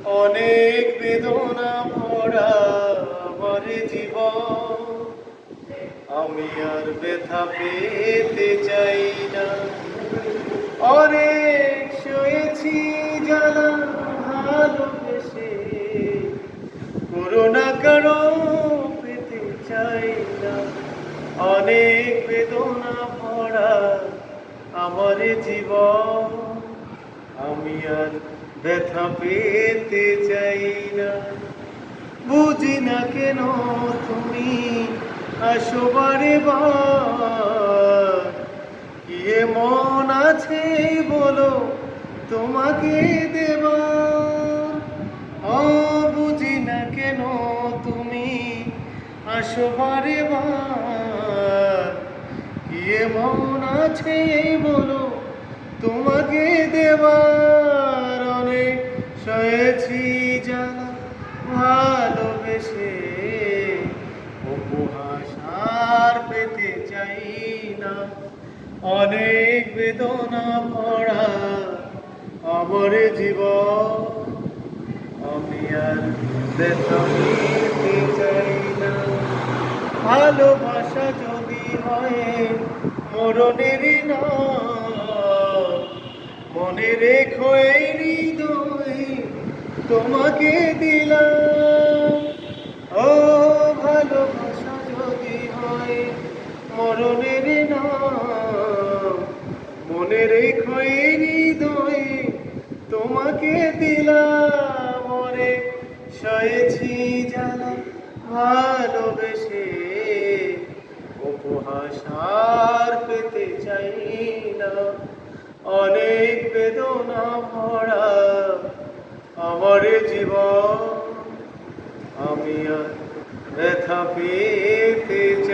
অনেক বেদনা ভরা আমার জীবন, আমি আর ব্যথা পেতে চাই না। অনেক সয়েছি জ্বালা ভালোবেসে, করোনা কারো পেতে চাই না। অনেক বেদনা ভরা আমার জীবন, আমি আর ব্যথা পেতে চাই না। বুঝি না কেন তুমি আসো বারে বার, কি এমন আছে বলো তোমাকে দেবার। বুঝি না কেন তুমি আসো বারে বার, কি এমন আছে বলো তোমাকে দেবার। অনেক সয়েছি জ্বালা ভালোবেসে, উপহাস আর পেতে চাই না। অনেক বেদনা ভরা আমার জীবন, আমি আর ব্যথা পেতে চাই না। ভালোবাসা যদি হয় মরণের নাম, মনে রেখো এই হৃদয় তোমাকে দিলাম। ও ভালোবাসা যদি হয় মরণের নাম, মনে রেখো এই হৃদয় তোমাকে দিলাম। ওরে সয়েছি জ্বালা ভালোবেসে, উপহাস আর পেতে চাই না। অনেক বেদনা ভরা আমার জীবন, আমি আর ব্যথা পেতে চাই